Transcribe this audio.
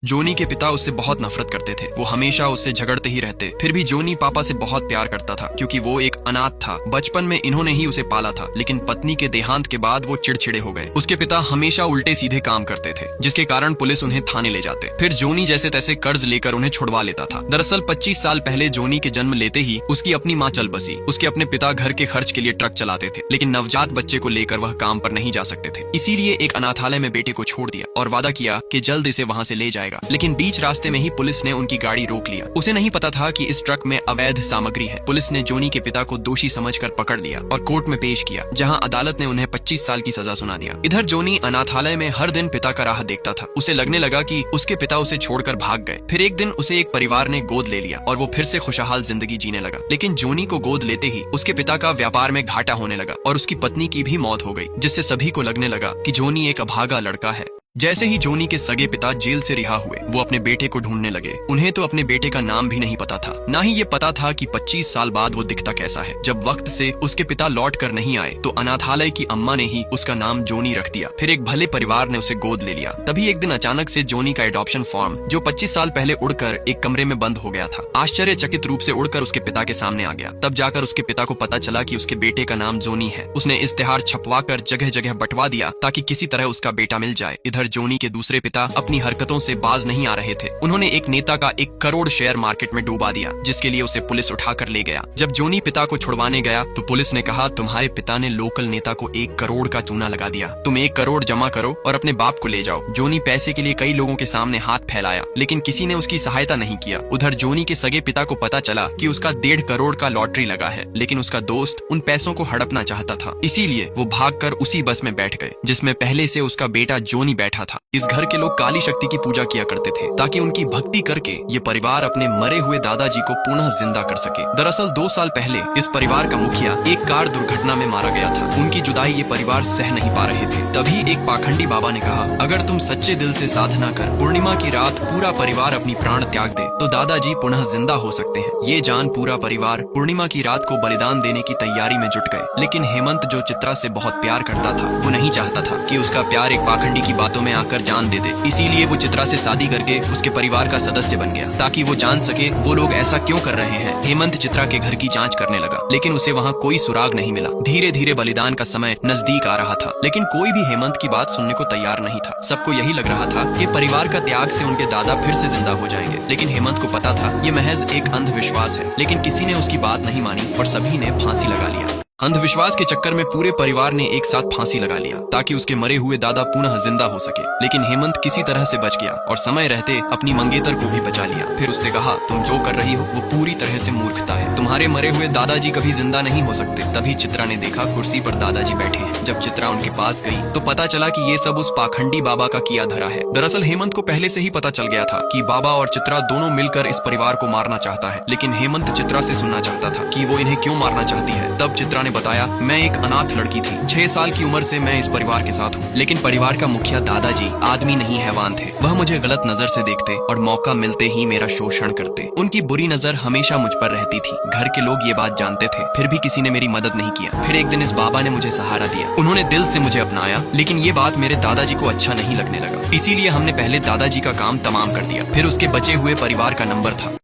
जोनी के पिता उससे बहुत नफरत करते थे। वो हमेशा उससे झगड़ते ही रहते। फिर भी जोनी पापा से बहुत प्यार करता था क्योंकि वो एक अनाथ था। बचपन में इन्होंने ही उसे पाला था, लेकिन पत्नी के देहांत के बाद वो चिड़चिड़े हो गए। उसके पिता हमेशा उल्टे सीधे काम करते थे, जिसके कारण पुलिस उन्हें थाने ले जाते। फिर जोनी जैसे तैसे कर्ज लेकर उन्हें छुड़वा लेता था। दरअसल 25 साल पहले जोनी के जन्म लेते ही उसकी अपनी माँ चल बसी। उसके अपने पिता घर के खर्च के लिए ट्रक चलाते थे, लेकिन नवजात बच्चे को लेकर वह काम पर नहीं जा सकते थे। इसीलिए एक अनाथालय में बेटे को छोड़ दिया और वादा किया कि जल्द इसे वहाँ से ले जाएगा। लेकिन बीच रास्ते में ही पुलिस ने उनकी गाड़ी रोक लिया। उसे नहीं पता था कि इस ट्रक में अवैध सामग्री है। पुलिस ने जोनी के पिता को दोषी समझकर पकड़ लिया और कोर्ट में पेश किया, जहां अदालत ने उन्हें 25 साल की सजा सुना दिया। इधर जोनी अनाथालय में हर दिन पिता का राह देखता था। उसे लगने लगा कि उसके पिता उसे छोड़कर भाग गए। फिर एक दिन उसे एक परिवार ने गोद ले लिया और वो फिर से खुशहाल जिंदगी जीने लगा। लेकिन जोनी को गोद लेते ही उसके पिता का व्यापार में घाटा होने लगा और उसकी पत्नी की भी मौत हो गई, जिससे सभी को लगने लगा कि जोनी एक अभागा लड़का है। जैसे ही जोनी के सगे पिता जेल से रिहा हुए, वो अपने बेटे को ढूंढने लगे। उन्हें तो अपने बेटे का नाम भी नहीं पता था, ना ही ये पता था कि 25 साल बाद वो दिखता कैसा है। जब वक्त से उसके पिता लौट कर नहीं आए तो अनाथालय की अम्मा ने ही उसका नाम जोनी रख दिया। फिर एक भले परिवार ने उसे गोद ले लिया। तभी एक दिन अचानक से जोनी का एडॉप्शन फॉर्म, जो 25 साल पहले उड़कर एक कमरे में बंद हो गया था, आश्चर्यचकित रूप से उड़कर उसके पिता के सामने आ गया। तब जाकर उसके पिता को पता चला कि उसके बेटे का नाम जोनी है। उसने इश्तेहार छपवा कर जगह जगह बंटवा दिया ताकि किसी तरह उसका बेटा मिल जाए। इधर जोनी के दूसरे पिता अपनी हरकतों से बाज नहीं आ रहे थे। उन्होंने एक नेता का 1 करोड़ शेयर मार्केट में डूबा दिया, जिसके लिए उसे पुलिस उठाकर ले गया। जब जोनी पिता को छुड़वाने गया तो पुलिस ने कहा, तुम्हारे पिता ने लोकल नेता को 1 करोड़ का चूना लगा दिया। तुम 1 करोड़ जमा करो और अपने बाप को ले जाओ। जोनी पैसे के लिए कई लोगों के सामने हाथ फैलाया, लेकिन किसी ने उसकी सहायता नहीं किया। उधर जोनी के सगे पिता को पता चला कि उसका 1.5 करोड़ का लॉटरी लगा है, लेकिन उसका दोस्त उन पैसों को हड़पना चाहता था। इसीलिए वो भागकर उसी बस में बैठ गए जिसमें पहले से उसका बेटा जोनी बैठा था। इस घर के लोग काली शक्ति की पूजा किया करते थे ताकि उनकी भक्ति करके ये परिवार अपने मरे हुए दादाजी को पुनः जिंदा कर सके। दरअसल 2 साल पहले इस परिवार का मुखिया एक कार दुर्घटना में मारा गया था। उनकी जुदाई ये परिवार सह नहीं पा रहे थे। तभी एक पाखंडी बाबा ने कहा, अगर तुम सच्चे दिल से साधना कर पूर्णिमा की रात पूरा परिवार अपनी प्राण त्याग दे तो दादाजी पुनः जिंदा हो सकते हैं। ये जान पूरा परिवार पूर्णिमा की रात को बलिदान देने की तैयारी में जुट गए। लेकिन हेमंत, जो चित्रा से बहुत प्यार करता था, वो नहीं चाहता था कि उसका प्यार एक पाखंडी की बातों में आकर जान दे दे। इसीलिए वो चित्रा से शादी करके उसके परिवार का सदस्य बन गया ताकि वो जान सके वो लोग ऐसा क्यों कर रहे हैं। हेमंत चित्रा के घर की जांच करने लगा, लेकिन उसे वहाँ कोई सुराग नहीं मिला। धीरे धीरे बलिदान का समय नजदीक आ रहा था, लेकिन कोई भी हेमंत की बात सुनने को तैयार नहीं था। सबको यही लग रहा था कि परिवार का त्याग से उनके दादा फिर से जिंदा हो जाएंगे। लेकिन हेमंत को पता था ये महज एक अंधविश्वास है। लेकिन किसी ने उसकी बात नहीं मानी और सभी ने फांसी लगा लिया। अंधविश्वास के चक्कर में पूरे परिवार ने एक साथ फांसी लगा लिया ताकि उसके मरे हुए दादा पुनः जिंदा हो सके। लेकिन हेमंत किसी तरह से बच गया और समय रहते अपनी मंगेतर को भी बचा लिया। फिर उससे कहा, तुम जो कर रही हो वो पूरी तरह से मूर्खता है। तुम्हारे मरे हुए दादाजी कभी जिंदा नहीं हो सकते। तभी चित्रा ने देखा कुर्सी पर दादाजी बैठे हैं। जब चित्रा उनके पास गई तो पता चला कि ये सब उस पाखंडी बाबा का किया धरा है। दरअसल हेमंत को पहले से ही पता चल गया था कि बाबा और चित्रा दोनों मिलकर इस परिवार को मारना चाहता है। लेकिन हेमंत चित्रा से सुनना चाहता था कि वो इन्हें क्यों मारना चाहती है। तब चित्रा बताया, मैं एक अनाथ लड़की थी। 6 साल की उम्र से मैं इस परिवार के साथ हूँ, लेकिन परिवार का मुखिया दादाजी आदमी नहीं हैवान थे। वह मुझे गलत नजर से देखते और मौका मिलते ही मेरा शोषण करते। उनकी बुरी नजर हमेशा मुझ पर रहती थी। घर के लोग ये बात जानते थे, फिर भी किसी ने मेरी मदद नहीं किया। फिर एक दिन इस बाबा ने मुझे सहारा दिया। उन्होंने दिल से मुझे अपनाया, लेकिन ये बात मेरे दादाजी को अच्छा नहीं लगने लगा। इसीलिए हमने पहले दादाजी का काम तमाम कर दिया, फिर उसके बचे हुए परिवार का नंबर था।